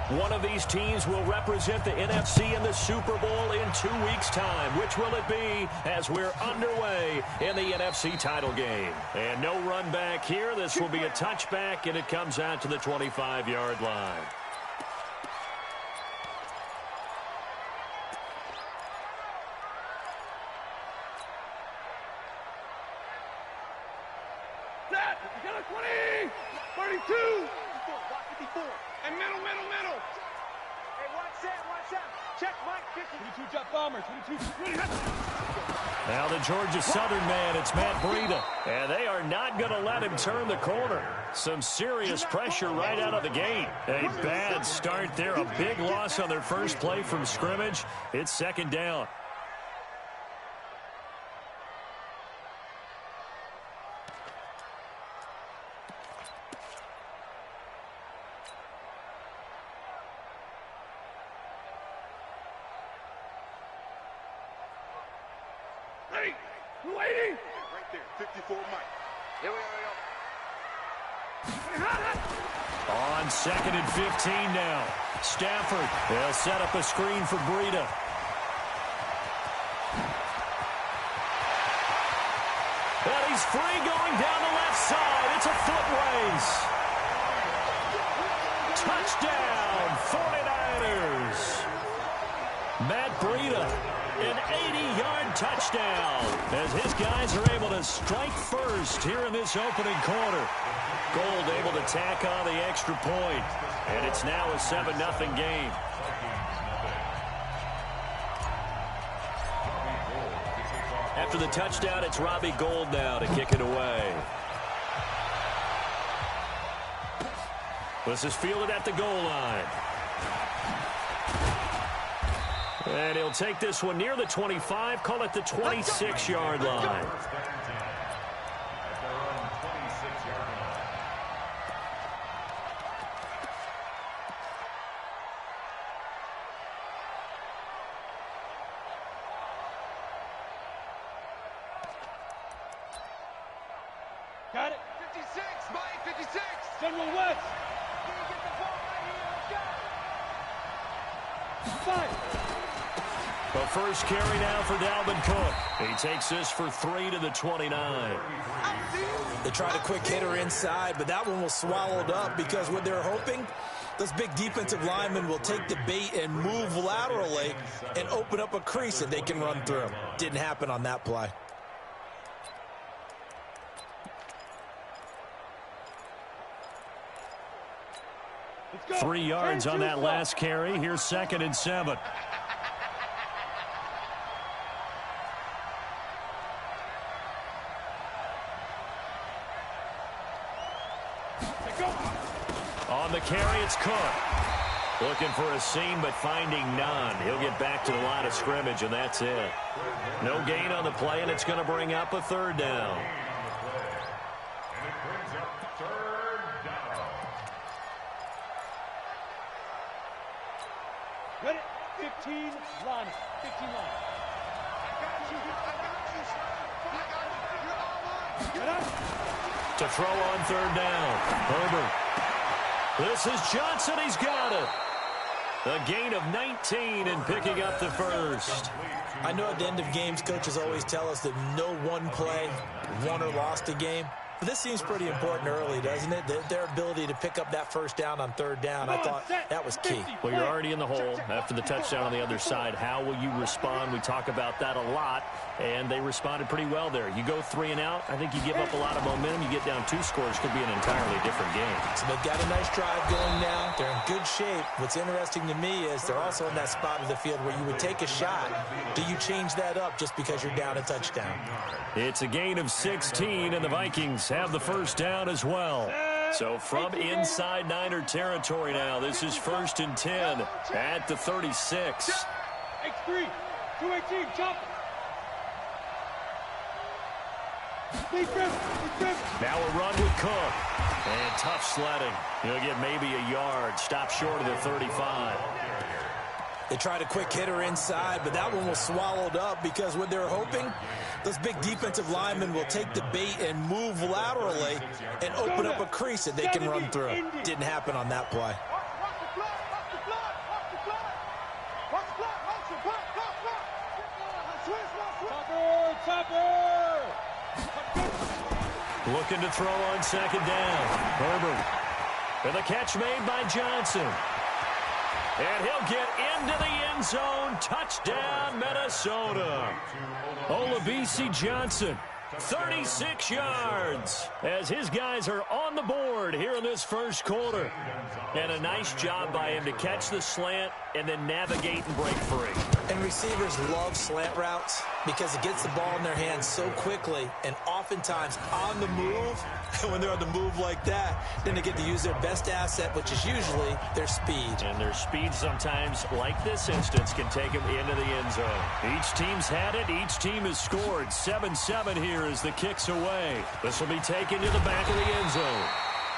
One of these teams will represent the NFC in the Super Bowl in 2 weeks' time. Which will it be as we're underway in the NFC title game? And no run back here. This will be a touchback, and it comes out to the 25-yard line. Set. You got a 20, 32, 54, and middle. Hey, watch that. Check Mike 50. 22 jet bomber, 22. Now the Georgia Southern man, it's Matt Breida. And they are not going to let him turn the corner. Some serious pressure right out of the gate. A bad start there, a big loss on their first play from scrimmage. It's second down. Ready? 280. Right there, 54 Mike. Here we go. On 2nd and 15 now. Stafford will set up a screen for Breida. And he's free going down the left side. It's a foot race. Touchdown, 49ers. Matt Breida, an 80-yard touchdown as his guys are able to strike first here in this opening quarter. Gold able to tack on the extra point, and it's now a 7-0 game. After the touchdown, it's Robbie Gould now to kick it away. This is fielded at the goal line. And he'll take this one near the 25, call it the 26-yard line. Got it. 56, Mike, 56. General West. Can you get the ball right here? Let's go. 5. The first carry now for Dalvin Cook. He takes this for 3 to the 29. They tried a quick hitter inside, but that one was swallowed up because what they're hoping, those big defensive linemen will take the bait and move laterally and open up a crease that they can run through. Didn't happen on that play. 3 yards on that last carry. Here's 2nd and 7. On the carry, it's Cook. Looking for a seam, but finding none. He'll get back to the line of scrimmage, and that's it. No gain on the play, and it's going to bring up a 3rd down. Ready? 15 line. 15 line. To throw on 3rd down. Herbert. This is Johnson. He's got it. A gain of 19 and picking up the first. I know at the end of games, coaches always tell us that no one play won or lost a game. But this seems pretty important early, doesn't it? Their ability to pick up that first down on 3rd down, I thought that was key. Well, you're already in the hole after the touchdown on the other side. How will you respond? We talk about that a lot, and they responded pretty well there. You go 3 and out, I think you give up a lot of momentum. You get down 2 scores, could be an entirely different game. So they've got a nice drive going now. They're in good shape. What's interesting to me is they're also in that spot of the field where you would take a shot. Do you change that up just because you're down a touchdown? It's a gain of 16, and the Vikings have the first down as well. So from inside Niner territory now, this is 1st and 10 at the 36. X3, 218, jump. Now a run with Cook. And tough sledding. He'll get maybe a yard. Stop short of the 35. They tried a quick hitter inside, but that one was swallowed up because what they're hoping, those big defensive linemen will take the bait and move laterally and open up a crease that they can run through. Didn't happen on that play. Looking to throw on second down. Herbert. And the catch made by Johnson. And he'll get into the end zone. Touchdown, Minnesota. Olabisi Johnson, 36 yards, as his guys are on the board here in this first quarter. And a nice job by him to catch the slant and then navigate and break free. And receivers love slant routes because it gets the ball in their hands so quickly and oftentimes on the move. And when they're on the move like that, then they get to use their best asset, which is usually their speed. And their speed sometimes, like this instance, can take them into the end zone. Each team's had it. Each team has scored. 7-7 here as the kick's away. This will be taken to the back of the end zone.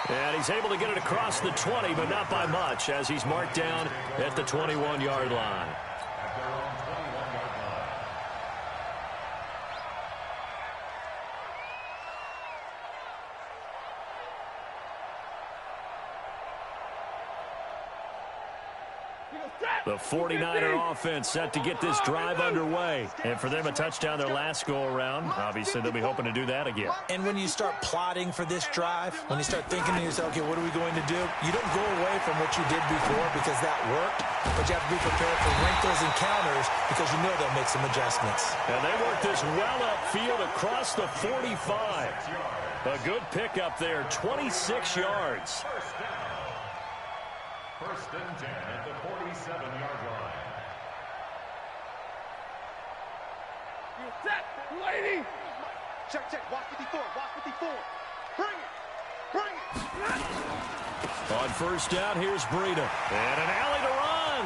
And he's able to get it across the 20, but not by much, as he's marked down at the 21-yard line. The 49er offense set to get this drive underway. And for them, a touchdown their last go-around. Obviously, they'll be hoping to do that again. And when you start plotting for this drive, when you start thinking to yourself, okay, what are we going to do? You don't go away from what you did before because that worked, but you have to be prepared for wrinkles and counters because you know they'll make some adjustments. And they work this well upfield across the 45. A good pickup there, 26 yards. First and 10 at the 47-yard line. You set, lady. Check. Watch 54. Bring it. On first down, here's Breida. And an alley to run.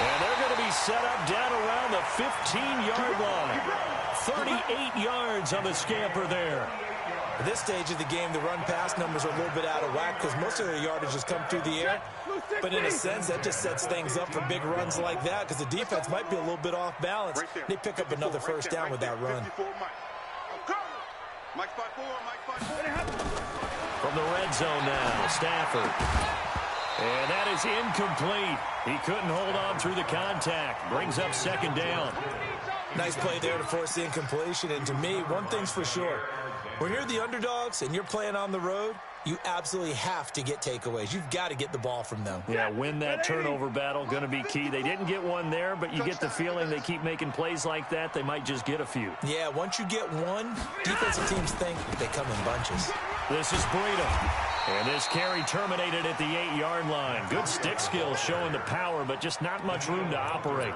And they're going to be set up down around the 15-yard line. 38 yards on the scamper there. At this stage of the game, the run-pass numbers are a little bit out of whack because most of their yardage has come through the air. But in a sense, that just sets things up for big runs like that because the defense might be a little bit off balance. They pick up another first down with that run. From the red zone now, Stafford. And that is incomplete. He couldn't hold on through the contact. Brings up second down. Nice play there to force the incompletion. And to me, one thing's for sure. When you're the underdogs and you're playing on the road, you absolutely have to get takeaways. You've got to get the ball from them. Yeah, win that turnover battle, going to be key. They didn't get one there, but you get the feeling they keep making plays like that, they might just get a few. Yeah, once you get one, defensive teams think they come in bunches. This is Breida. And this carry terminated at the 8-yard line. Good stick skills showing the power, but just not much room to operate.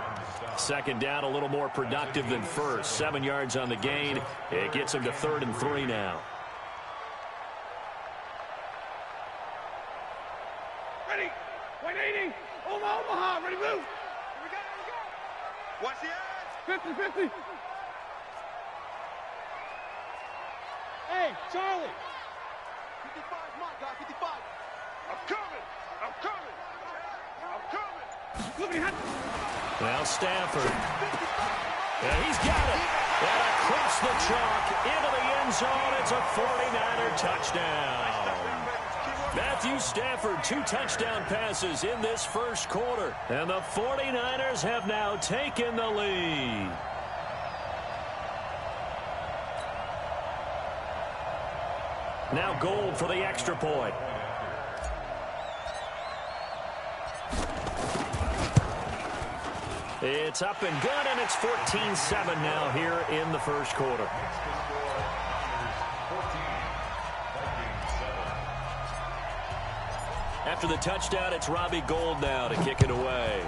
Second down, a little more productive than first. 7 yards on the gain. It gets him to 3rd and 3 now. Ready. 180. Omaha. Ready, move. Here we go. Watch the edge. 50. Hey, Charlie. 55, my guy, 55. I'm coming. Look at him. Now Stafford. Yeah, he's got it. And across the chalk into the end zone. It's a 49er touchdown. Matthew Stafford, 2 touchdown passes in this first quarter. And the 49ers have now taken the lead. Now Gold for the extra point. It's up and good, and it's 14-7 now here in the first quarter. After the touchdown, it's Robbie Gould now to kick it away.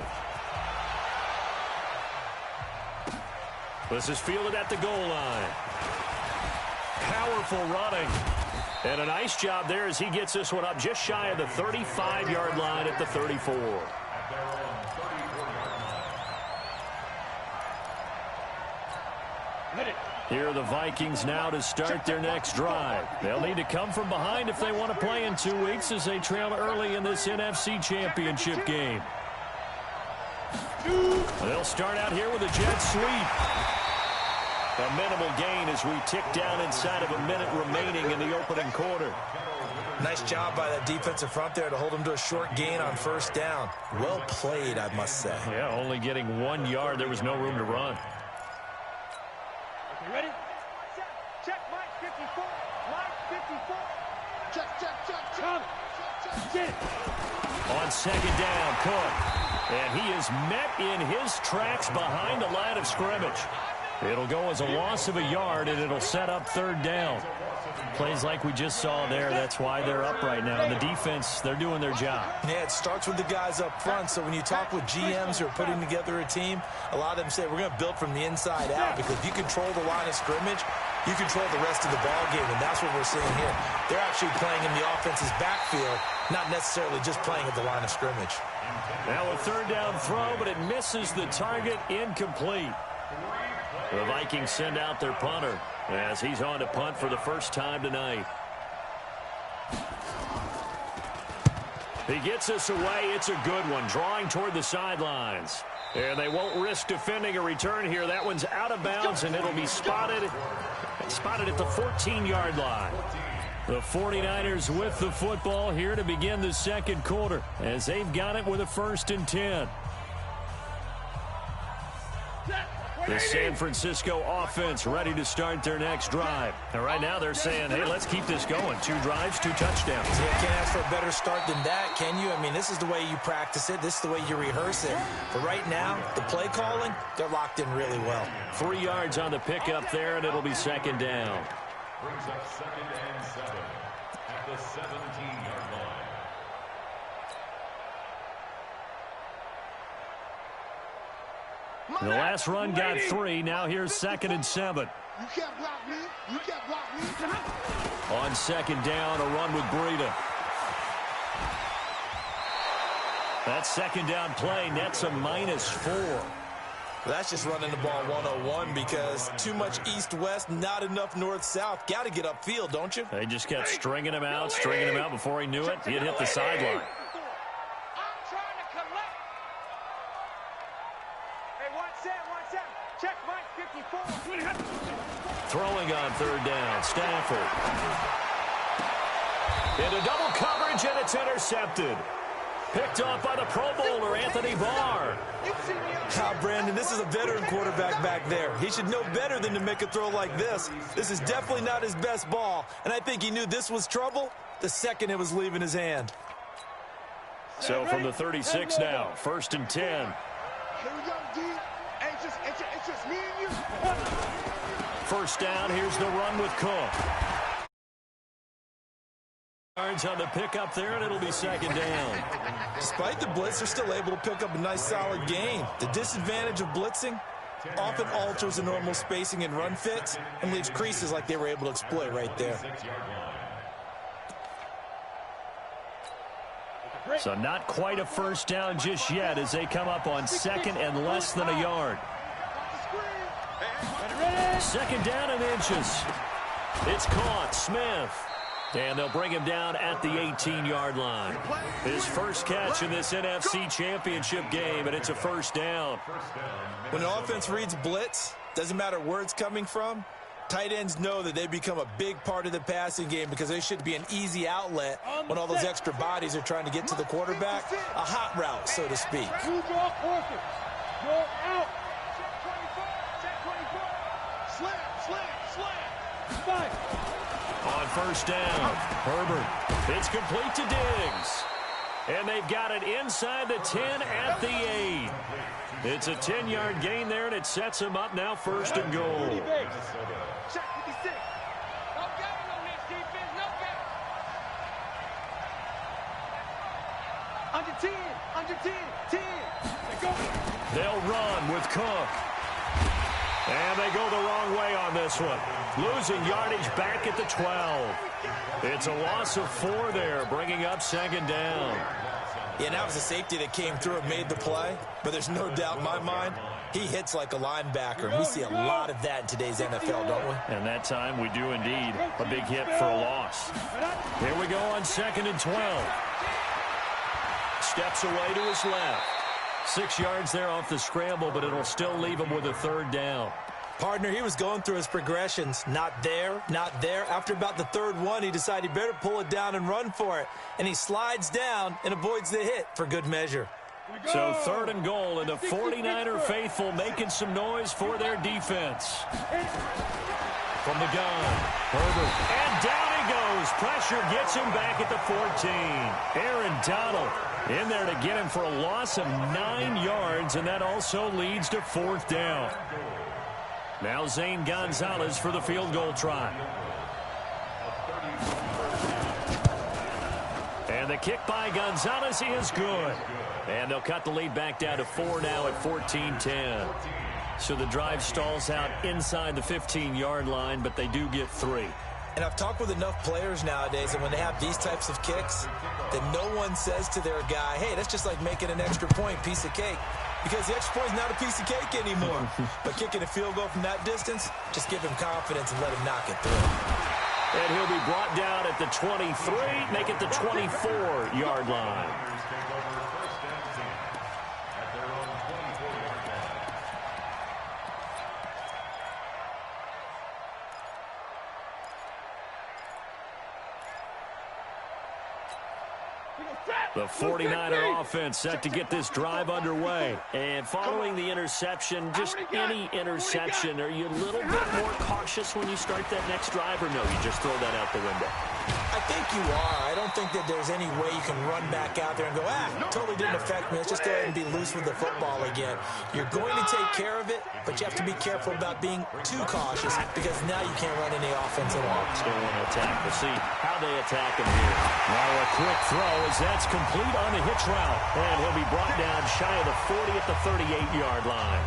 This is fielded at the goal line. Powerful running. And a nice job there as he gets this one up just shy of the 35-yard line at the 34. Here are the Vikings now to start their next drive. They'll need to come from behind if they want to play in 2 weeks as they trail early in this NFC Championship game. They'll start out here with a jet sweep. A minimal gain as we tick down inside of a minute remaining in the opening quarter. Nice job by that defensive front there to hold him to a short gain on first down. Well played, I must say. Yeah, only getting 1 yard. There was no room to run. Okay, ready? Check, Mike 54. Mike 54. Check. Get it. On second down, Cook. And he is met in his tracks behind the line of scrimmage. It'll go as a loss of a yard, and it'll set up third down. Plays like we just saw there, that's why they're up right now. And the defense, they're doing their job. Yeah, it starts with the guys up front. So when you talk with GMs who are putting together a team, a lot of them say we're going to build from the inside out, because if you control the line of scrimmage, you control the rest of the ball game, and that's what we're seeing here. They're actually playing in the offense's backfield, not necessarily just playing at the line of scrimmage. Now a third down throw, but it misses the target, incomplete. The Vikings send out their punter as he's on to punt for the first time tonight. He gets us away. It's a good one, drawing toward the sidelines. And they won't risk defending a return here. That one's out of bounds, and it'll be spotted at the 14-yard line. The 49ers with the football here to begin the second quarter, as they've got it with a 1st and 10. The San Francisco offense ready to start their next drive. And right now they're saying, hey, let's keep this going. 2 drives, 2 touchdowns. Yeah, can't ask for a better start than that, can you? I mean, this is the way you practice it. This is the way you rehearse it. But right now, the play calling, they're locked in really well. 3 yards on the pickup there, and it'll be second down. Brings up 2nd and 7 at the 17-yard line. The last run got 3. Now here's 2nd and 7. You can't block me. You can't block me. On second down, a run with Breida. That second down play nets a -4. That's just running the ball 101, because too much east-west, not enough north-south. Got to get upfield, don't you? They just kept stringing him out before he knew it. He'd hit the sideline. Check Mike 54. Throwing on third down, Stafford. Into double coverage, and it's intercepted. Picked off by the Pro Bowler, Anthony Barr. Brandon, this is a veteran quarterback back there. He should know better than to make a throw like this. This is definitely not his best ball, and I think he knew this was trouble the second it was leaving his hand. So from the 36 now, 1st and 10. Here we go, D. It's just me and you. First down, here's the run with Cook. Yards on the pickup there, and it'll be second down. Despite the blitz, they're still able to pick up a nice solid gain. The disadvantage of blitzing often alters the normal spacing and run fits and leaves creases like they were able to exploit right there. So not quite a first down just yet as they come up on 2nd and less than a yard. Second down and inches. It's caught. Smith. And they'll bring him down at the 18-yard line. His first catch in this NFC Championship game, and it's a first down. When an offense reads blitz, doesn't matter where it's coming from, tight ends know that they become a big part of the passing game, because they should be an easy outlet when all those extra bodies are trying to get to the quarterback. A hot route, so to speak. You draw perfect. Go out. Check 24. Slam. Five. On first down, Herbert. It's complete to Diggs. And they've got it inside the 10 at the 8. It's a 10-yard gain there, and it sets them up now 1st and goal. Check 56. No game on this defense. No game. Under 10. 10. They go. They'll run with Cook. And they go the wrong way on this one. Losing yardage back at the 12. It's a loss of 4 there, bringing up second down. Yeah, that was a safety that came through and made the play. But there's no doubt in my mind, he hits like a linebacker. We see a lot of that in today's NFL, don't we? And that time we do indeed. A big hit for a loss. Here we go on 2nd and 12. Steps away to his left. 6 yards there off the scramble, but it'll still leave him with a third down. Partner, he was going through his progressions. Not there, not there. After about the third one, he decided he better pull it down and run for it. And he slides down and avoids the hit for good measure. So 3rd and goal, and the 49er faithful making some noise for their defense. From the gun, Herbert, and down he goes. Pressure gets him back at the 14. Aaron Donald in there to get him for a loss of 9 yards, and that also leads to 4th down. Now Zane Gonzalez for the field goal try. And the kick by Gonzalez is good. And they'll cut the lead back down to 4 now at 14-10. So the drive stalls out inside the 15-yard line, but they do get 3. And I've talked with enough players nowadays, and when they have these types of kicks, that no one says to their guy, hey, that's just like making an extra point, piece of cake. Because the extra point is not a piece of cake anymore. But kicking a field goal from that distance, just give him confidence and let him knock it through. And he'll be brought down at the 23, make it the 24-yard line. The 49er offense set to get this drive underway. And following the interception, just any interception, are you a little bit more cautious when you start that next drive, or no, you just throw that out the window? I think you are. I don't think that there's any way you can run back out there and go, totally didn't affect me. Let's just go ahead and be loose with the football again. You're going to take care of it, but you have to be careful about being too cautious because now you can't run any offense at all. Still want to attack. We'll see how they attack him here. Now a quick throw as that's complete on the hitch route. And he'll be brought down shy of the 40 at the 38-yard line.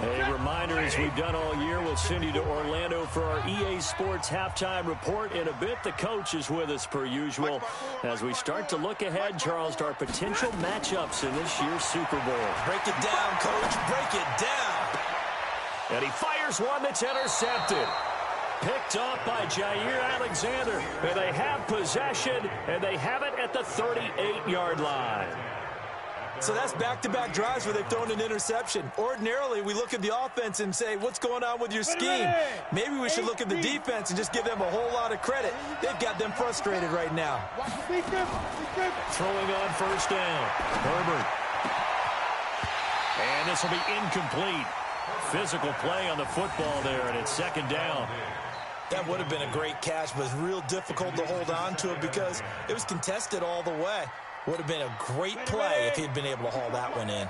A reminder, as we've done all year, we'll send you to Orlando for our EA Sports halftime report. In a bit, the coach is with us per usual as we start to look ahead, Charles, to our potential matchups in this year's Super Bowl. Break it down, Coach. Break it down. And he fires one that's intercepted. Picked off by Jair Alexander. And they have possession, and they have it at the 38-yard line. So that's back-to-back drives where they've thrown an interception. Ordinarily, we look at the offense and say, what's going on with your scheme? Maybe we should look at the defense and just give them a whole lot of credit. They've got them frustrated right now. Throwing on 1st down. Herbert. And this will be incomplete. Physical play on the football there, and it's 2nd down. That would have been a great catch, but it's real difficult to hold on to it because it was contested all the way. Would have been a great play if he'd been able to haul that one in.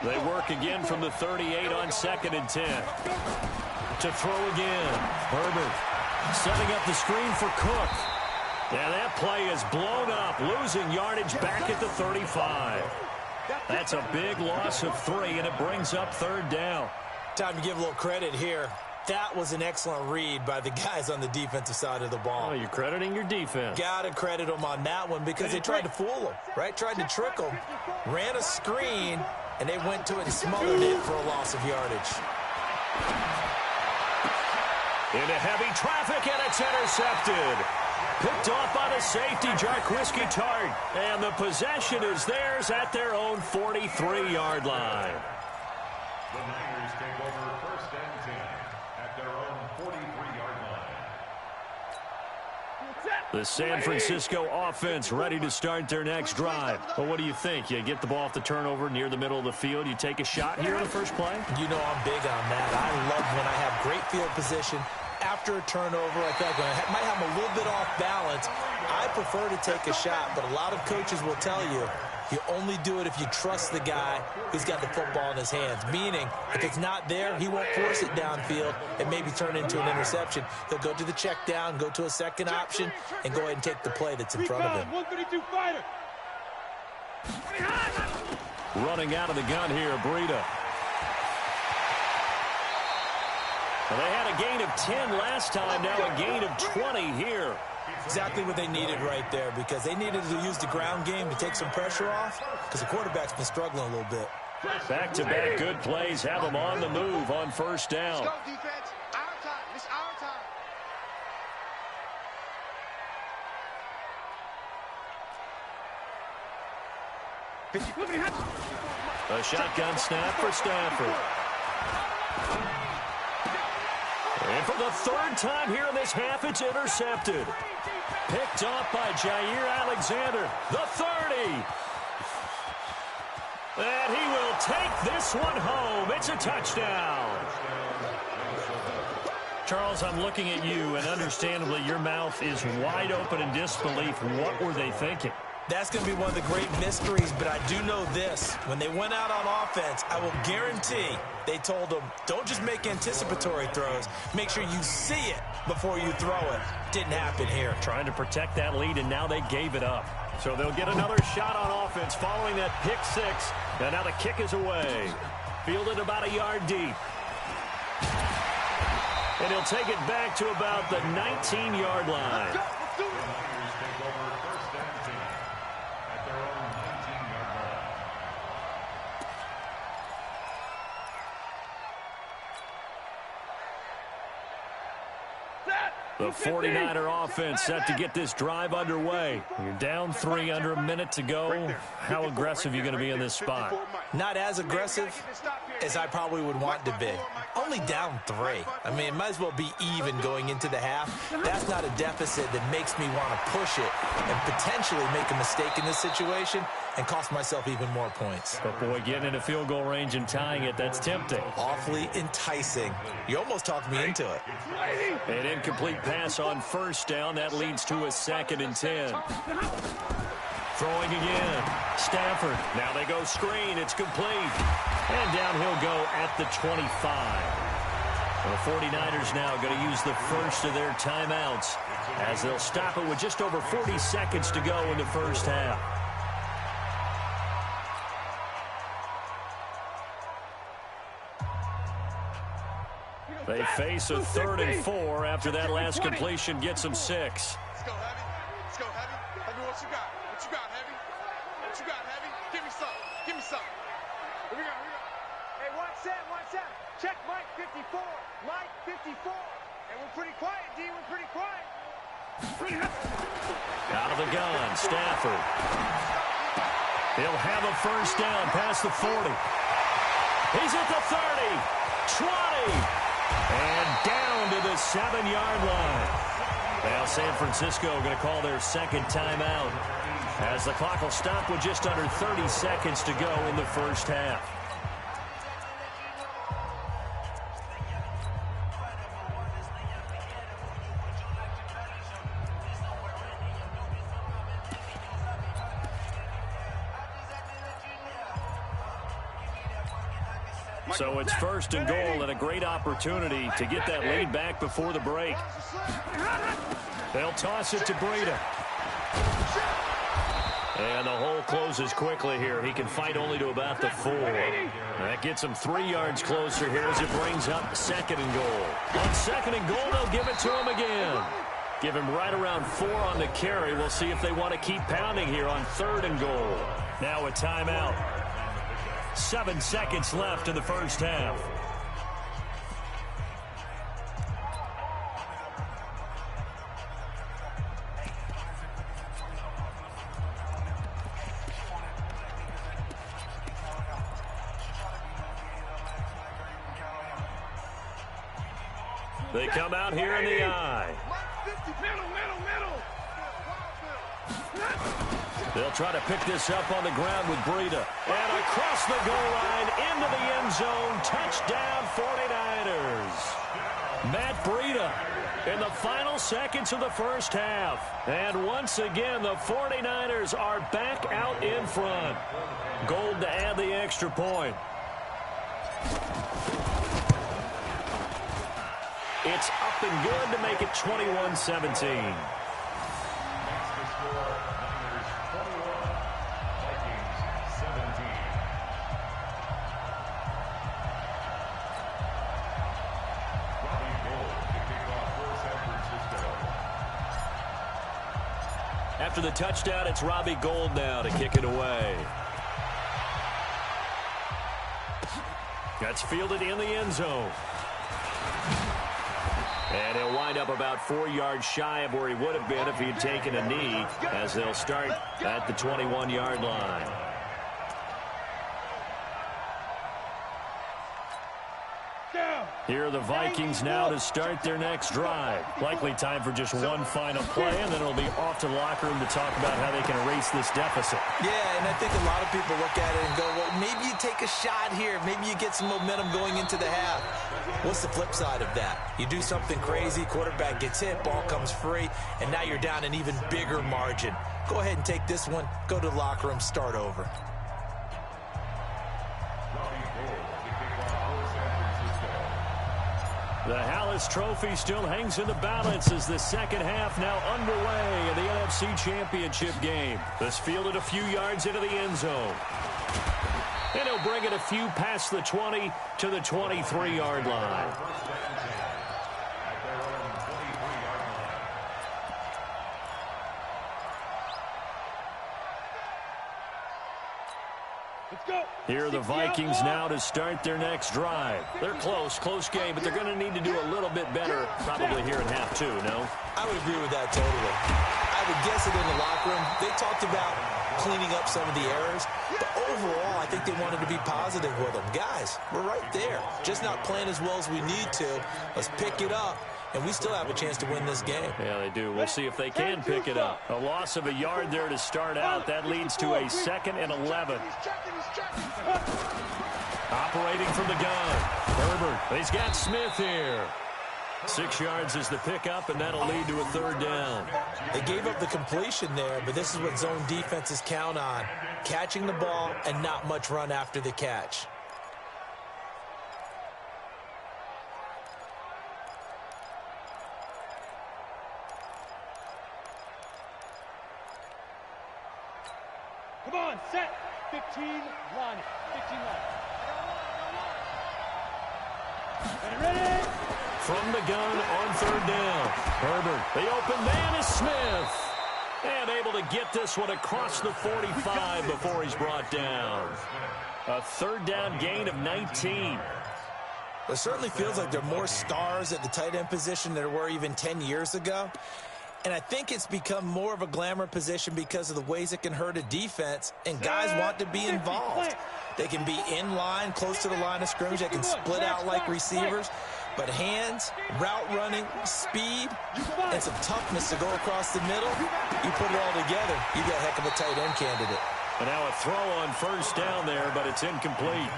They work again from the 38 on 2nd and 10. To throw again. Herbert setting up the screen for Cook. And that play is blown up, losing yardage back at the 35. That's a big loss of 3, and it brings up 3rd down. Time to give a little credit here. That was an excellent read by the guys on the defensive side of the ball. Oh, you're crediting your defense. Got to credit them on that one because they tried to fool them, right? Tried to trick them. Ran a screen, and they went to it and smothered it for a loss of yardage. Into heavy traffic, and it's intercepted. Picked off by the safety, Jarquiski Tart. And the possession is theirs at their own 43-yard line. The Niners take over 1st and 10 at their own 43-yard line. The San Francisco offense ready to start their next drive. Well, what do you think? You get the ball off the turnover near the middle of the field. You take a shot here in the first play? You know I'm big on that. I love when I have great field position. After a turnover like that, I might have a little bit off balance. I prefer to take a shot, but a lot of coaches will tell you, you only do it if you trust the guy who's got the football in his hands. Meaning, if it's not there, he won't force it downfield and maybe turn it into an interception. He'll go to the check down, go to a second option, and go ahead and take the play that's in front of him. 132 fighter. Running out of the gun here, Breida. Well, they had a gain of 10 last time, now a gain of 20 here. Exactly what they needed right there because they needed to use the ground game to take some pressure off because the quarterback's been struggling a little bit. Back-to-back good plays have them on the move on 1st down. Let's go, defense. Our time. It's our time. A shotgun snap for Stafford. And for the third time here in this half, it's intercepted. Picked off by Jair Alexander, the 30. And he will take this one home. It's a touchdown. Charles, I'm looking at you, and understandably, your mouth is wide open in disbelief. What were they thinking? That's going to be one of the great mysteries, but I do know this. When they went out on offense, I will guarantee they told them, don't just make anticipatory throws. Make sure you see it before you throw it. Didn't happen here. Trying to protect that lead, and now they gave it up. So they'll get another shot on offense following that pick six. And now the kick is away. Fielded about a yard deep. And he'll take it back to about the 19-yard line. The 49er offense set to get this drive underway. You're down 3 under a minute to go. How aggressive are you going to be in this spot? Not as aggressive as I probably would want to be. Only down 3. I mean, it might as well be even going into the half. That's not a deficit that makes me want to push it and potentially make a mistake in this situation and cost myself even more points. But, boy, getting into field goal range and tying it, that's tempting. Awfully enticing. You almost talked me into it. An incomplete pass on first down. That leads to a 2nd and 10. Throwing again. Stafford. Now they go screen. It's complete. And down he'll go at the 25. The 49ers now going to use the first of their timeouts as they'll stop it with just over 40 seconds to go in the first half. They face a 3rd and 4 after that last completion gets them 6. Let's go, Heavy. Let's go, Heavy. Heavy, what you got? What you got, Heavy? What you got, Heavy? Give me some. Give me some. Here we go. Here we go. Hey, watch that. Watch that. Check Mike 54. Mike 54. And we're pretty quiet, D. We're pretty quiet. Out of the gun, Stafford. He'll have a first down past the 40. He's at the 30, 20. And down to the 7-yard line. Now San Francisco going to call their second timeout as the clock will stop with just under 30 seconds to go in the first half. So it's 1st and goal and a great opportunity to get that lead back before the break. They'll toss it to Breida. And the hole closes quickly here. He can fight only to about the 4. That gets him 3 yards closer here as it brings up 2nd and goal. On 2nd and goal, they'll give it to him again. Give him right around 4 on the carry. We'll see if they want to keep pounding here on 3rd and goal. Now a timeout. 7 seconds left in the first half. They come out here in the eye. They'll try to pick this up on the ground with Breida. And across the goal line, into the end zone. Touchdown, 49ers. Matt Breida in the final seconds of the first half. And once again, the 49ers are back out in front. Gold to add the extra point. It's up and good to make it 21-17. After the touchdown, it's Robbie Gould now to kick it away. That's fielded in the end zone. And he'll wind up about 4 yards shy of where he would have been if he had taken a knee, as they'll start at the 21-yard line. Here are the Vikings now to start their next drive. Likely time for just one final play, and then it'll be off to the locker room to talk about how they can erase this deficit. Yeah, and I think a lot of people look at it and go, well, maybe you take a shot here. Maybe you get some momentum going into the half. What's the flip side of that? You do something crazy, quarterback gets hit, ball comes free, and now you're down an even bigger margin. Go ahead and take this one, go to the locker room, start over. The Hallis Trophy still hangs in the balance as the second half now underway in the NFC Championship game. This fielded a few yards into the end zone. And he'll bring it a few past the 20 to the 23-yard line. Here are the Vikings now to start their next drive. They're close game, but they're going to need to do a little bit better probably here in half two, no? I would agree with that totally. I would guess it in the locker room. They talked about cleaning up some of the errors, but overall, I think they wanted to be positive with them. Guys, we're right there. Just not playing as well as we need to. Let's pick it up, and we still have a chance to win this game. Yeah, they do. We'll see if they can pick it up. A loss of a yard there to start out. That leads to a 2nd and 11. Operating from the gun. Herbert. He's got Smith here. 6 yards is the pickup, and that'll lead to a 3rd down. They gave up the completion there, but this is what zone defenses count on. Catching the ball and not much run after the catch. Come on, set. 15, line. 15, line. Ready? From the gun on 3rd down. Herbert. The open man is Smith. And able to get this one across the 45 before he's brought down. A 3rd down gain of 19. It certainly feels like there are more stars at the tight end position than there were even 10 years ago. And I think it's become more of a glamour position because of the ways it can hurt a defense, and guys want to be involved. They can be in line, close to the line of scrimmage. They can split out like receivers. But hands, route running, speed, and some toughness to go across the middle, you put it all together, you got a heck of a tight end candidate. And now a throw on 1st down there, but it's incomplete.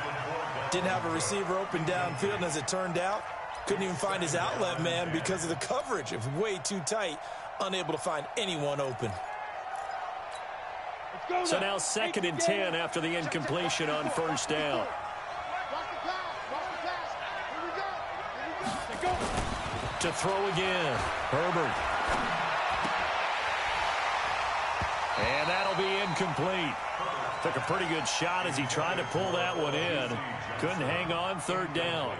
Didn't have a receiver open downfield, and as it turned out, couldn't even find his outlet man because of the coverage. It was way too tight, unable to find anyone open. So now 2nd and 10 after the incompletion on 1st down. To throw again. Herbert. And that'll be incomplete. Took a pretty good shot as he tried to pull that one in. Couldn't hang on 3rd down.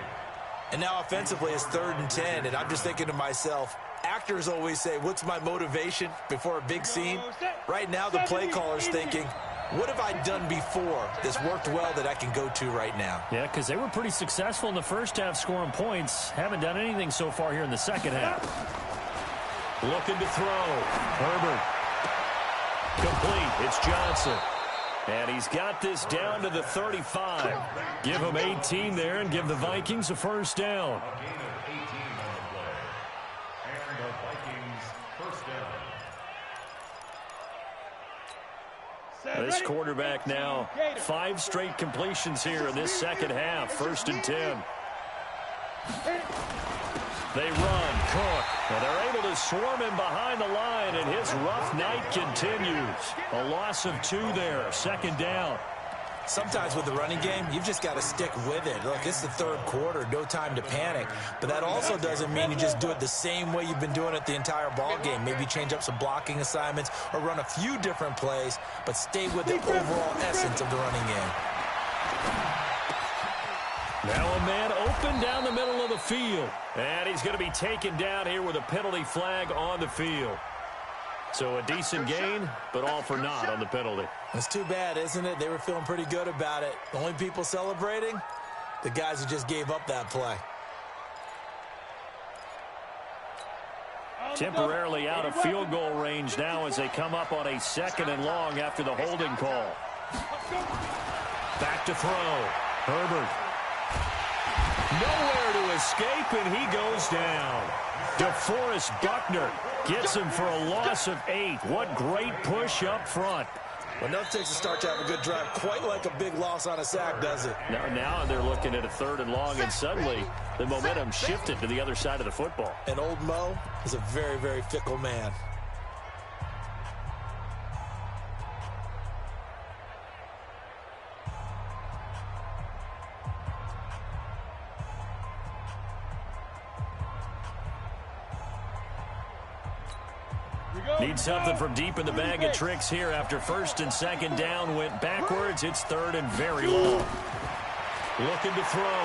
And now offensively it's 3rd and 10, and I'm just thinking to myself, actors always say, what's my motivation before a big scene? Right now the play caller's thinking, what have I done before that's worked well that I can go to right now? Yeah, because they were pretty successful in the first half scoring points. Haven't done anything so far here in the second half. Looking to throw. Herbert. Complete. It's Johnson. And he's got this down to the 35. Give him 18 there and give the Vikings a 1st down. This quarterback now, 5 straight completions here in this second half. 1st and 10. They run. Cook. And they're able to swarm him behind the line, and his rough night continues. A loss of 2 there. 2nd down. Sometimes with the running game, you've just got to stick with it. Look, it's the 3rd quarter, no time to panic. But that also doesn't mean you just do it the same way you've been doing it the entire ball game. Maybe change up some blocking assignments or run a few different plays, but stay with the overall essence of the running game. Now a man open down the middle of the field. And he's going to be taken down here with a penalty flag on the field. So a decent gain, but all for naught on the penalty. It's too bad, isn't it? They were feeling pretty good about it. The only people celebrating, the guys who just gave up that play. Temporarily out of field goal range now as they come up on a 2nd and long after the holding call. Back to throw. Herbert. Nowhere to escape, and he goes down. DeForest Buckner gets him for a loss of 8. What great push up front. Well, enough takes a start to have a good drive, quite like a big loss on a sack, does it? Now they're looking at a 3rd and long, and suddenly the momentum shifted to the other side of the football. And old Mo is a very, very fickle man. Need something from deep in the bag of tricks here after 1st and 2nd down went backwards. It's 3rd and very long. Looking to throw.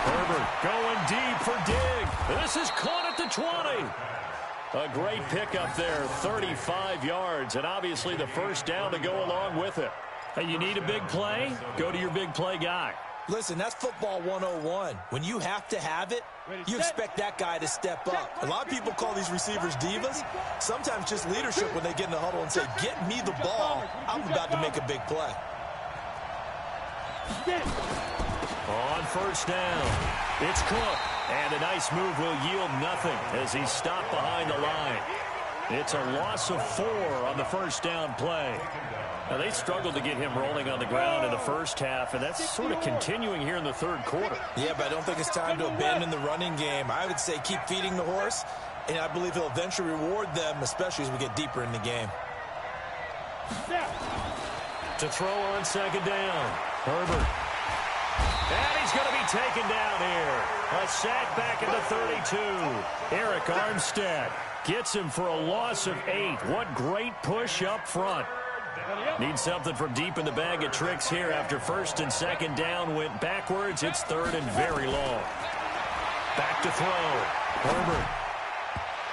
Herbert going deep for Dig. This is caught at the 20. A great pickup there, 35 yards, and obviously the 1st down to go along with it. Hey, you need a big play? Go to your big play guy. Listen, that's football 101. When you have to have it, you expect that guy to step up. A lot of people call these receivers divas. Sometimes just leadership when they get in the huddle and say, get me the ball. I'm about to make a big play. On 1st down, it's Cook. And a nice move will yield nothing as he's stopped behind the line. It's a loss of 4 on the 1st down play. Now, they struggled to get him rolling on the ground in the 1st half, and that's sort of continuing here in the 3rd quarter. Yeah, but I don't think it's time to abandon the running game. I would say keep feeding the horse, and I believe he'll eventually reward them, especially as we get deeper in the game. To throw on 2nd down, Herbert. And he's going to be taken down here. A sack back at the 32. Eric Armstead gets him for a loss of 8. What great push up front. Need something from deep in the bag of tricks here after 1st and 2nd down went backwards. It's 3rd and very long. Back to throw. Herbert.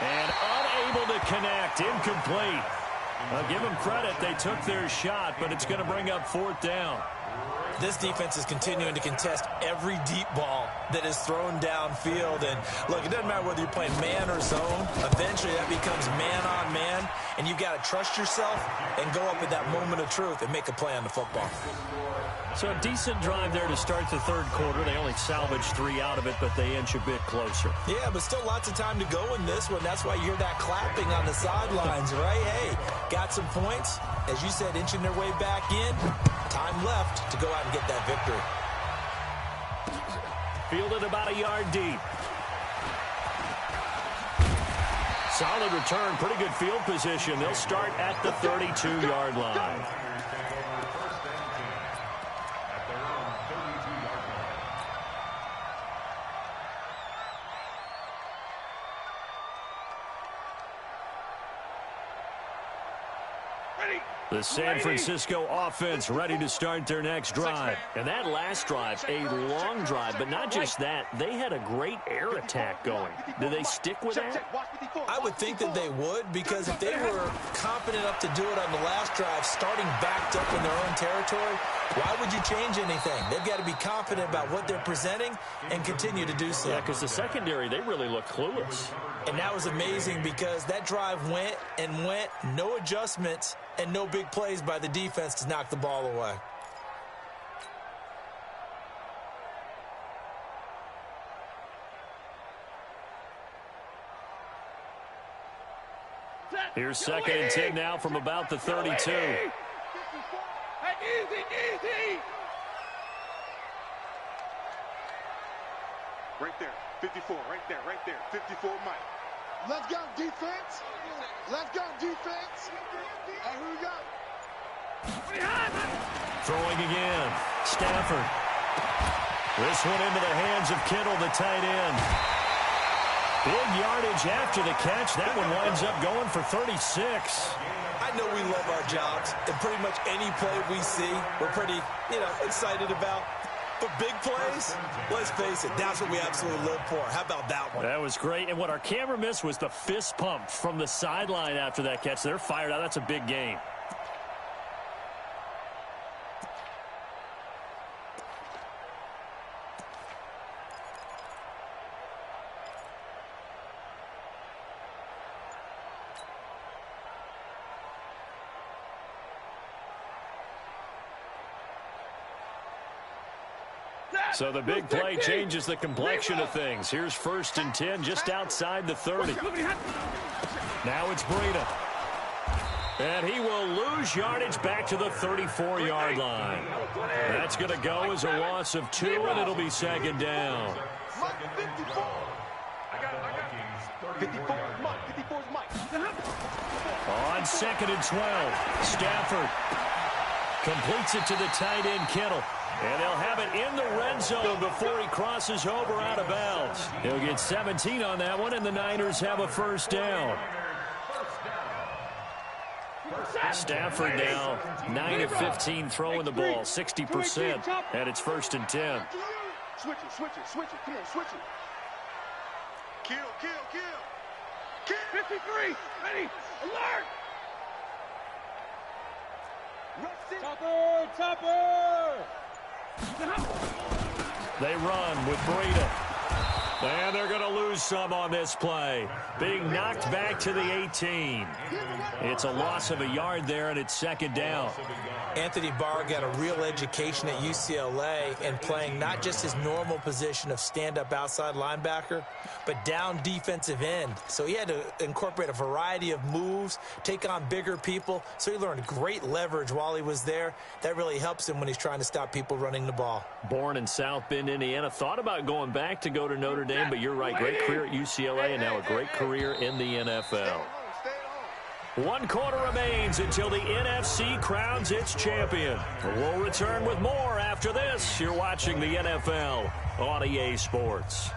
And unable to connect. Incomplete. I'll give them credit. They took their shot, but it's going to bring up 4th down. This defense is continuing to contest every deep ball that is thrown downfield. And, look, it doesn't matter whether you're playing man or zone. Eventually, that becomes man-on-man, and you've got to trust yourself and go up at that moment of truth and make a play on the football. So a decent drive there to start the 3rd quarter. They only salvaged 3 out of it, but they inch a bit closer. Yeah, but still lots of time to go in this one. That's why you hear that clapping on the sidelines, right? Hey, got some points. As you said, inching their way back in. Time left to go out and get that victory. Fielded about a yard deep. Solid return, pretty good field position. They'll start at the 32-yard line. The San Francisco offense ready to start their next drive. And that last drive, a long drive, but not just that. They had a great air attack going. Do they stick with that? I would think that they would, because if they were confident enough to do it on the last drive, starting backed up in their own territory, why would you change anything? They've got to be confident about what they're presenting and continue to do so. Yeah, because the secondary, they really look clueless. And that was amazing because that drive went and went, no adjustments, and no big plays by the defense to knock the ball away. Here's 2nd and 10 now from about the 32. Easy. Right there, 54, right there, 54 Mike. Let's go, defense. Let's go, defense. Here we go. Throwing again. Stafford. This one into the hands of Kittle, the tight end. Big yardage after the catch. That one winds up going for 36. I know we love our jobs, and pretty much any play we see, we're pretty, excited about. But big plays, let's face it, that's what we absolutely live for. How about that one? That was great. And what our camera missed was the fist pump from the sideline after that catch. They're fired out. That's a big game. So the big play changes the complexion of things. Here's 1st and 10 just outside the 30. Now it's Breida. And he will lose yardage back to the 34-yard line. That's going to go as a loss of 2, and it'll be 2nd down. 54 is Mike. 54 is Mike. On 2nd and 12, Stafford completes it to the tight end, Kittle. And they'll have it in the red zone before he crosses over out of bounds. He'll get 17 on that one, and the Niners have a 1st down. Stafford now 9 of 15 throwing the ball, 60%, and it's 1st and 10. Switch it. Come on, switch it. Kill. 53. Ready. Alert. Chopper. They run with Breida. And they're going to lose some on this play. Being knocked back to the 18. It's a loss of a yard there, and it's 2nd down. Anthony Barr got a real education at UCLA and playing not just his normal position of stand-up outside linebacker, but down defensive end. So he had to incorporate a variety of moves, take on bigger people. So he learned great leverage while he was there. That really helps him when he's trying to stop people running the ball. Born in South Bend, Indiana. Thought about going back to go to Notre Dame, but you're right. Great career at UCLA and now a great career in the NFL. 1 quarter remains until the NFC crowns its champion. We'll return with more after this. You're watching the NFL on EA Sports.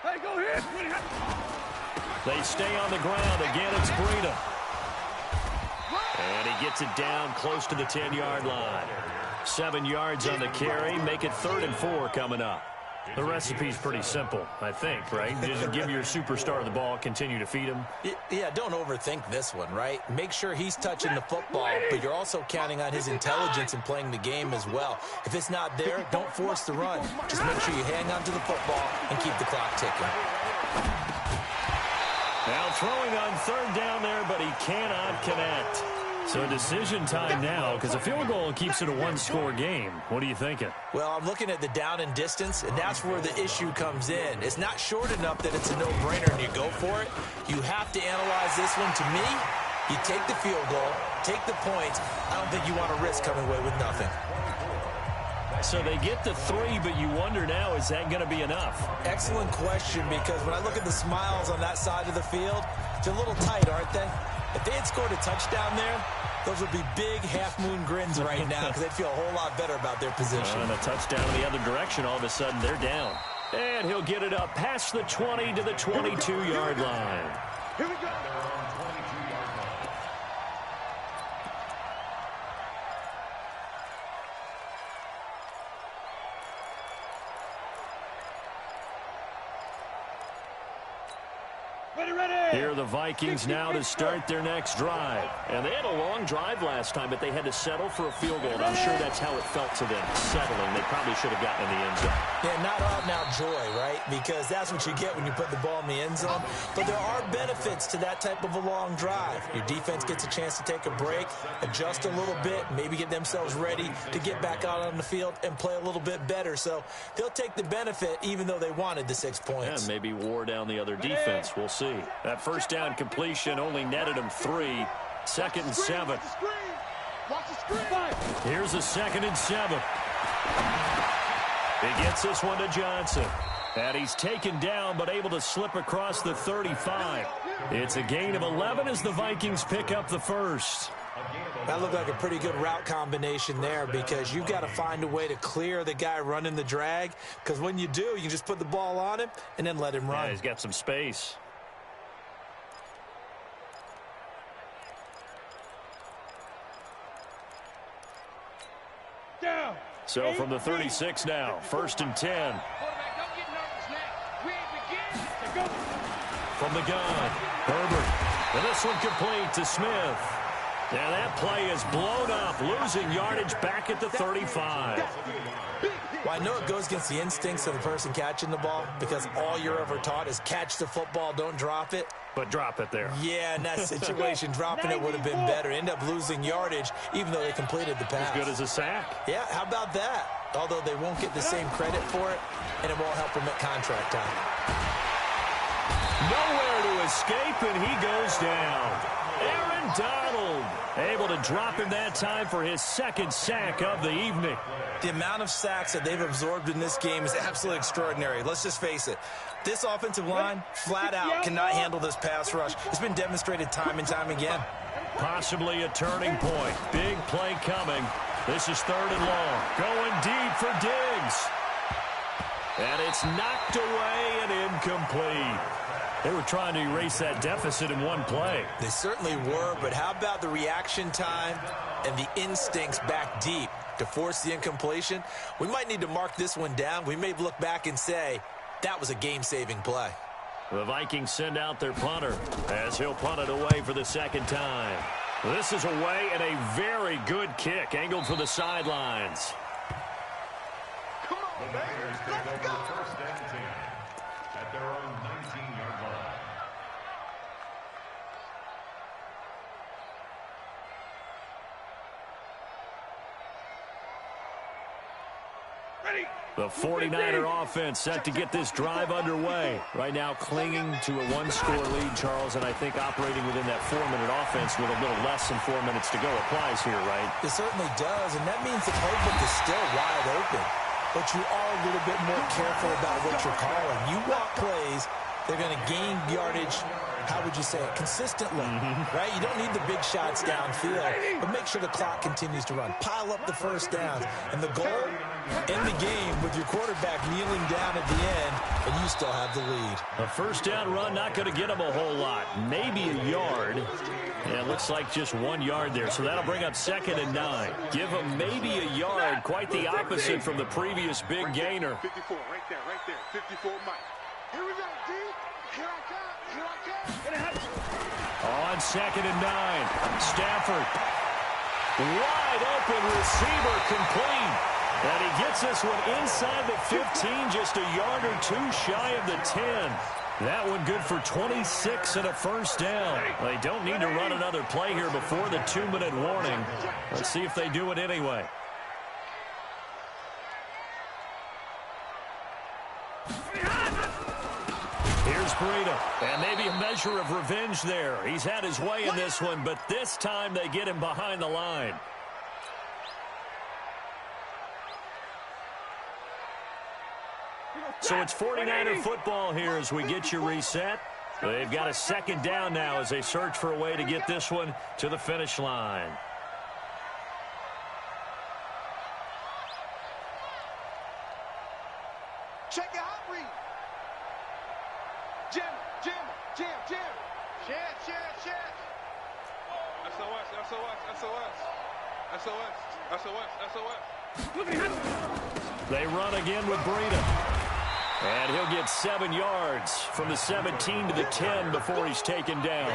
Hey, go ahead. They stay on the ground. Again, it's Breida. And he gets it down close to the 10-yard line. 7 yards on the carry. Make it 3rd and 4 coming up. The recipe's pretty simple, I think, right? Just give your superstar the ball, continue to feed him. Yeah, don't overthink this one, right? Make sure he's touching the football, but you're also counting on his intelligence in playing the game as well. If it's not there, don't force the run. Just make sure you hang on to the football and keep the clock ticking. Now throwing on 3rd down there, but he cannot connect. So decision time now, because a field goal keeps it a 1-score game. What are you thinking? Well, I'm looking at the down and distance, and that's where the issue comes in. It's not short enough that it's a no-brainer and you go for it. You have to analyze this one. To me, you take the field goal, take the points. I don't think you want to risk coming away with nothing. So they get the 3, but you wonder now, is that going to be enough? Excellent question, because when I look at the smiles on that side of the field, they're a little tight, aren't they? If they had scored a touchdown there, those would be big half-moon grins right now because they'd feel a whole lot better about their position. And a touchdown in the other direction, all of a sudden they're down. And he'll get it up past the 20 to the 22-yard line. Here we go. Here are the Vikings now to start their next drive. And they had a long drive last time, but they had to settle for a field goal. And I'm sure that's how it felt to them, settling. They probably should have gotten in the end zone. Yeah, not out-and-out joy, right? Because that's what you get when you put the ball in the end zone. But there are benefits to that type of a long drive. Your defense gets a chance to take a break, adjust a little bit, maybe get themselves ready to get back out on the field and play a little bit better. So they'll take the benefit even though they wanted the 6 points. And maybe wore down the other defense. We'll see. That first down completion only netted him 3. 2nd and 7. Watch the screen. Here's a 2nd and 7. He gets this one to Johnson. And he's taken down but able to slip across the 35. It's a gain of 11 as the Vikings pick up the first. That looked like a pretty good route combination there because you've got to find a way to clear the guy running the drag, because when you do, you just put the ball on him and then let him run. Yeah, he's got some space. Down. So from the 36 now, 1st and 10. Quarterback, don't get nervous now. We ain't beginning to go. From the gun, Herbert. And this one complete to Smith. And that play is blown up, losing yardage back at the 35. Well, I know it goes against the instincts of the person catching the ball because all you're ever taught is catch the football, don't drop it. But drop it there. Yeah, in that situation, dropping it would have been better. End up losing yardage, even though they completed the pass. As good as a sack. Yeah, how about that? Although they won't get the same credit for it, and it won't help them at contract time. Nowhere to escape, and he goes down. Aaron Donald able to drop him that time for his second sack of the evening. The amount of sacks that they've absorbed in this game is absolutely extraordinary. Let's just face it. This offensive line, flat out, cannot handle this pass rush. It's been demonstrated time and time again. Possibly a turning point. Big play coming. This is 3rd and long. Going deep for Diggs. And it's knocked away and incomplete. They were trying to erase that deficit in one play. They certainly were, but how about the reaction time and the instincts back deep to force the incompletion? We might need to mark this one down. We may look back and say, that was a game-saving play. The Vikings send out their punter as he'll punt it away for the second time. This is away and a very good kick angled for the sidelines. Come on, The man. Niners take Let's over go. 1st and 10 at their own 19-yard line. Ready. The 49er offense set to get this drive underway. Right now clinging to a one-score lead, Charles, and I think operating within that 4-minute offense with a little less than 4 minutes to go applies here, right? It certainly does, and that means the playbook is still wide open. But you are a little bit more careful about what you're calling. You walk plays, they're going to gain yardage, how would you say it, consistently, right? You don't need the big shots downfield, but make sure the clock continues to run. Pile up the first downs. And the goal, end the game with your quarterback kneeling down at the end, and you still have the lead. A first down run, not going to get him a whole lot. Maybe a yard. Yeah, it looks like just 1 yard there, so that'll bring up 2nd and 9. Give him maybe a yard, quite the opposite from the previous big gainer. 54, right there, 54, Mike. Here we go, D. Here I come. On 2nd and 9, Stafford. Wide open receiver complete. And he gets this one inside the 15, just a yard or two shy of the 10. That one good for 26 and a first down. They don't need to run another play here before the 2-minute warning. Let's see if they do it anyway. Here's Breida, and maybe a measure of revenge there. He's had his way in this one, but this time they get him behind the line. So it's 49er football here as we get you reset. They've got a 2nd down now as they search for a way to get this one to the finish line. Check your hot read. Jam. Share. SOS. They run again with Breida. And he'll get 7 yards from the 17 to the 10 before he's taken down.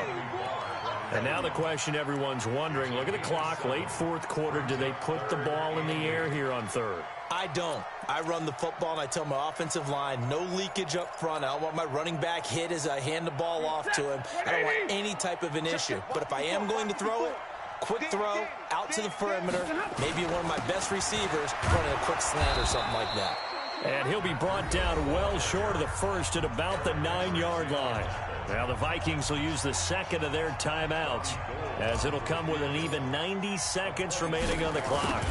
And now the question everyone's wondering, look at the clock, late 4th quarter, do they put the ball in the air here on 3rd? I don't. I run the football, and I tell my offensive line, no leakage up front. I don't want my running back hit as I hand the ball off to him. I don't want any type of an issue. But if I am going to throw it, quick throw, out to the perimeter, maybe one of my best receivers running a quick slant or something like that. And he'll be brought down well short of the first at about the 9-yard line. Now the Vikings will use the 2nd of their timeouts as it'll come with an even 90 seconds remaining on the clock.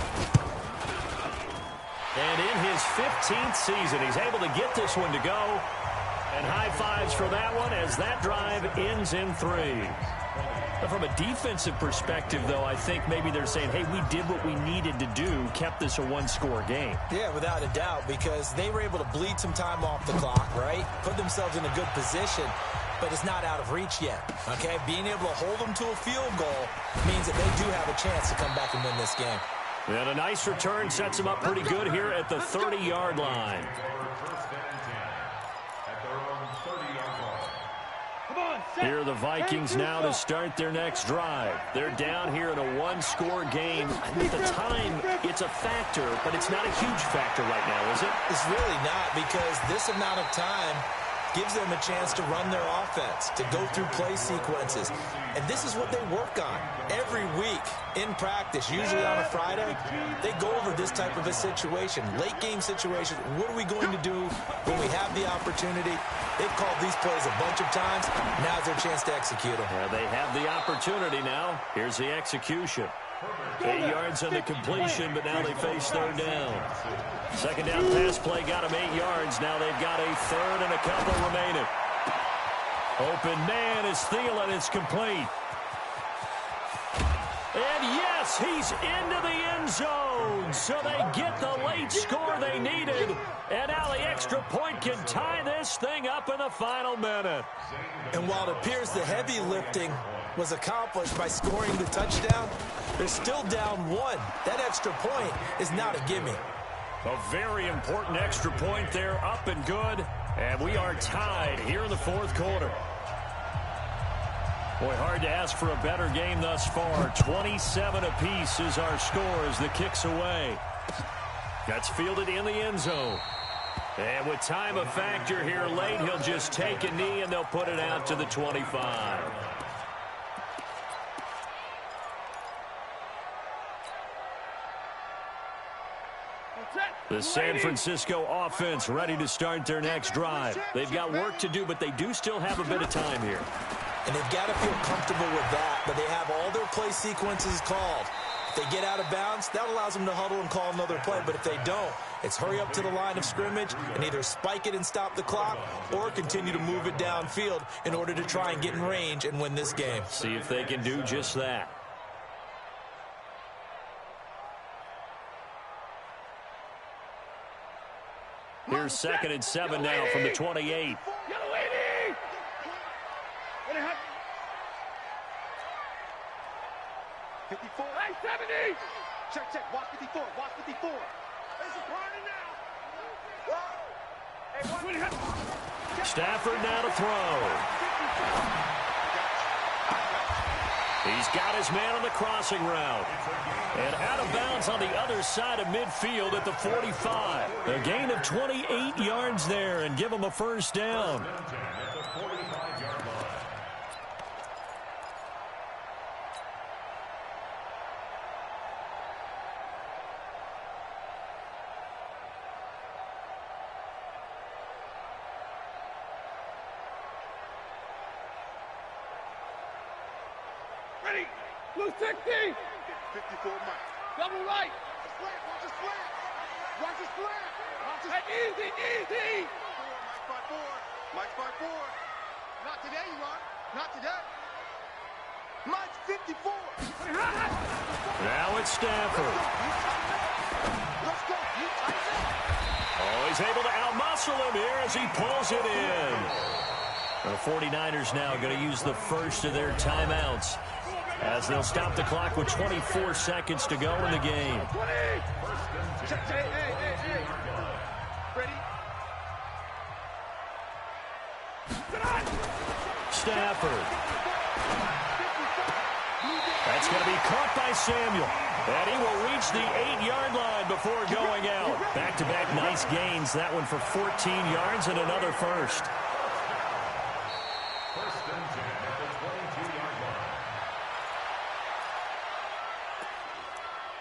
And in his 15th season, he's able to get this one to go. And high fives for that one as that drive ends in 3. But from a defensive perspective, though, I think maybe they're saying, hey, we did what we needed to do, kept this a 1-score game. Yeah, without a doubt, because they were able to bleed some time off the clock, right? Put themselves in a good position, but it's not out of reach yet, okay? Being able to hold them to a field goal means that they do have a chance to come back and win this game. And a nice return sets them up pretty good here at the 30-yard line. First and 10 at their own 30-yard line. Here are the Vikings now to start their next drive. They're down here in a one-score game. At the time, it's a factor, but it's not a huge factor right now, is it? It's really not, because this amount of time gives them a chance to run their offense, to go through play sequences. And this is what they work on every week in practice, usually on a Friday. They go over this type of a situation, late game situation. What are we going to do when we have the opportunity? They've called these plays a bunch of times. Now's their chance to execute them. Yeah, they have the opportunity now. Here's the execution. 8 yards on the completion, but now they face third down. Second down pass play got them 8 yards. Now they've got a third and a couple remaining. Open man is Thielen. It's complete. And yes, he's into the end zone. So they get the late score they needed. And now the extra point can tie this thing up in the final minute. And while it appears the heavy lifting was accomplished by scoring the touchdown, they're still down 1. That extra point is not a gimme. A very important extra point there, up and good. And we are tied here in the fourth quarter. Boy, hard to ask for a better game thus far. 27 apiece is our score as the kick's away. That's fielded in the end zone. And with time a factor here late, he'll just take a knee and they'll put it out to the 25. The San Francisco offense ready to start their next drive. They've got work to do, but they do still have a bit of time here. And they've got to feel comfortable with that, but they have all their play sequences called. If they get out of bounds, that allows them to huddle and call another play. But if they don't, it's hurry up to the line of scrimmage and either spike it and stop the clock or continue to move it downfield in order to try and get in range and win this game. See if they can do just that. Here's 2nd and 7 now from the 28. 54. Hey, 70! Check, check. Watch 54. Watch 54. It's a party now. Hey, Stafford now to throw. He's got his man on the crossing route. And out of bounds on the other side of midfield at the 45. A gain of 28 yards there and give him a first down. Ready. Blue 60. 54 Mike. Double right. Watch his slant. Watch his slant. Watch his slant. Easy, easy. Mike by 4. Mike by 4. Not today, you are. Not today. Mike's 54. Now it's Stafford. Let's go. Oh, he's able to outmuscle him here as he pulls it in. The 49ers now going to use the first of their timeouts as they'll stop the clock with 24 seconds to go in the game. Stafford. That's going to be caught by Samuel. And he will reach the 8-yard line before going out. Back-to-back nice gains. That one for 14 yards and another first.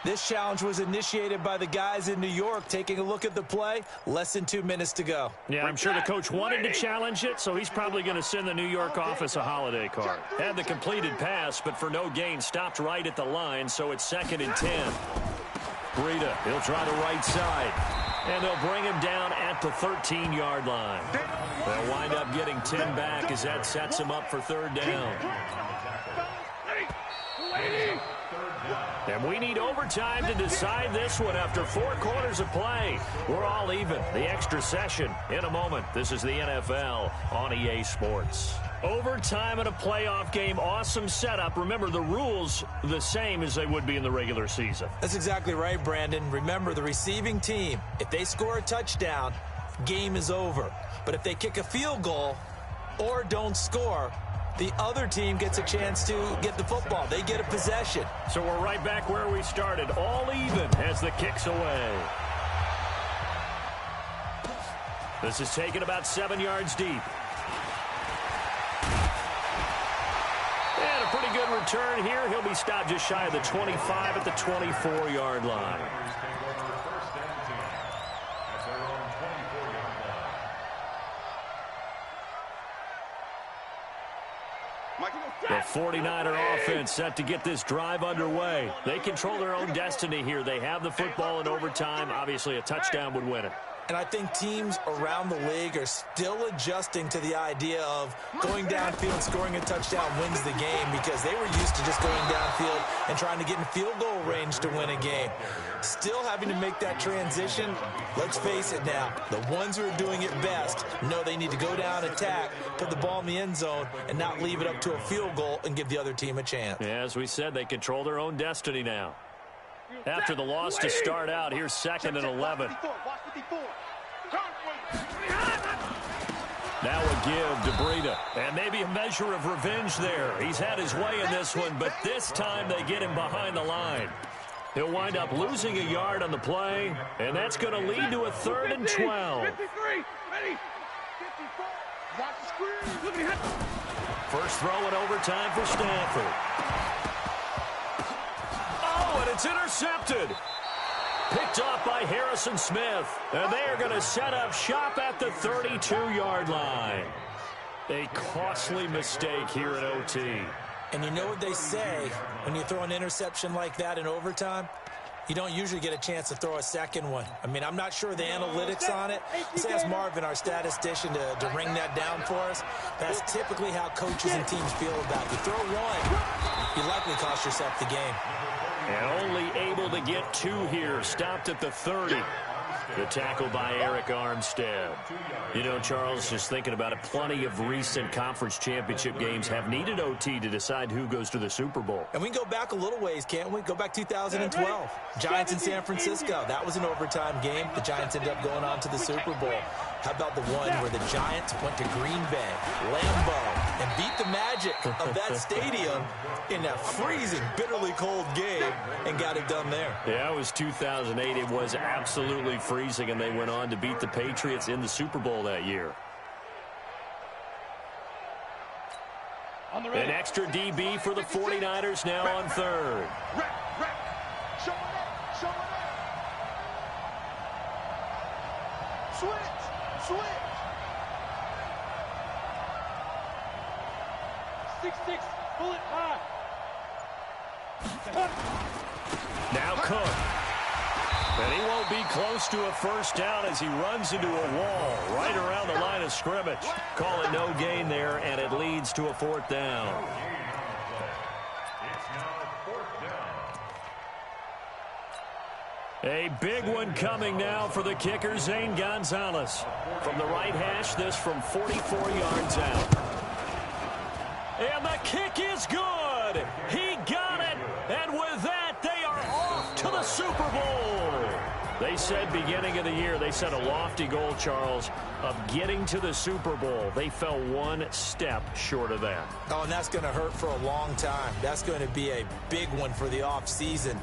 This challenge was initiated by the guys in New York. Taking a look at the play, less than 2 minutes to go. Yeah, I'm sure the coach wanted to challenge it, so he's probably going to send the New York office a holiday card. Had the completed pass, but for no gain, stopped right at the line, so it's 2nd and 10. Breida, he'll try the right side, and they'll bring him down at the 13-yard line. They'll wind up getting 10 back as that sets him up for third down. And we need overtime to decide this one after 4 quarters of play. We're all even. The extra session in a moment. This is the NFL on EA Sports. Overtime in a playoff game. Awesome setup. Remember, the rules the same as they would be in the regular season. That's exactly right, Brandon. Remember, the receiving team, if they score a touchdown, game is over. But if they kick a field goal or don't score, the other team gets a chance to get the football. They get a possession. So we're right back where we started, all even as the kick's away. This is taken about 7 yards deep. And a pretty good return here. He'll be stopped just shy of the 25 at the 24-yard line. The 49er offense set to get this drive underway. They control their own destiny here. They have the football in overtime. Obviously, a touchdown would win it. And I think teams around the league are still adjusting to the idea of going downfield, scoring a touchdown wins the game, because they were used to just going downfield and trying to get in field goal range to win a game. Still having to make that transition. Let's face it now, the ones who are doing it best know they need to go down, attack, put the ball in the end zone, and not leave it up to a field goal and give the other team a chance. Yeah, as we said, they control their own destiny now. After the loss to start out, here's 2nd and 11. Now a give to Breida. And maybe a measure of revenge there. He's had his way in this one, but this time they get him behind the line. He'll wind up losing a yard on the play, and that's going to lead to a 3rd and 12. First throw in overtime for Stanford. Oh, and it's intercepted. Picked off by Harrison Smith. And they are going to set up shop at the 32-yard line. A costly mistake here at OT. And you know what they say, when you throw an interception like that in overtime, you don't usually get a chance to throw a second one. I mean, I'm not sure the analytics on it. Let's ask Marvin, our statistician, to ring that down for us. That's typically how coaches and teams feel about it. You throw one, you likely cost yourself the game. And only able to get 2 here. Stopped at the 30. The tackle by Eric Armstead. You know, Charles, just thinking about it, plenty of recent conference championship games have needed OT to decide who goes to the Super Bowl. And we can go back a little ways, can't we? Go back 2012. Giants in San Francisco. That was an overtime game. The Giants ended up going on to the Super Bowl. How about the one where the Giants went to Green Bay, Lambeau, and beat the magic of that stadium in that freezing, bitterly cold game and got it done there? Yeah, it was 2008. It was absolutely freezing, and they went on to beat the Patriots in the Super Bowl that year. An extra DB for the 49ers now on 3rd. Show it up, show it up. Switch. 6-6, pull it high. Now Cook. And he won't be close to a first down as he runs into a wall right around the line of scrimmage. Call it no gain there, and it leads to a 4th down. A big one coming now for the kicker, Zane Gonzalez. From the right hash, this from 44 yards out. And the kick is good. He got it. And with that, they are off to the Super Bowl. They said beginning of the year, they set a lofty goal, Charles, of getting to the Super Bowl. They fell one step short of that. Oh, and that's going to hurt for a long time. That's going to be a big one for the offseason.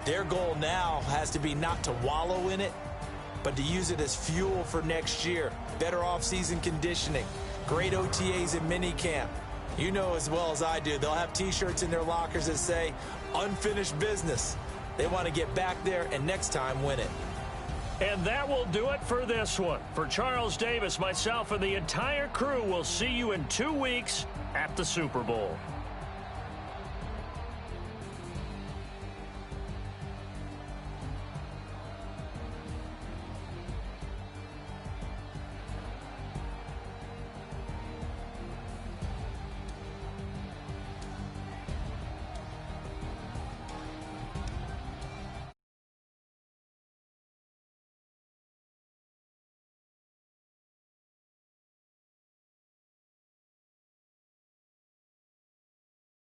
Their goal now has to be not to wallow in it, but to use it as fuel for next year. Better offseason conditioning, great OTAs and minicamp. You know as well as I do, they'll have T-shirts in their lockers that say, unfinished business. They want to get back there and next time win it. And that will do it for this one. For Charles Davis, myself, and the entire crew, will see you in 2 weeks at the Super Bowl.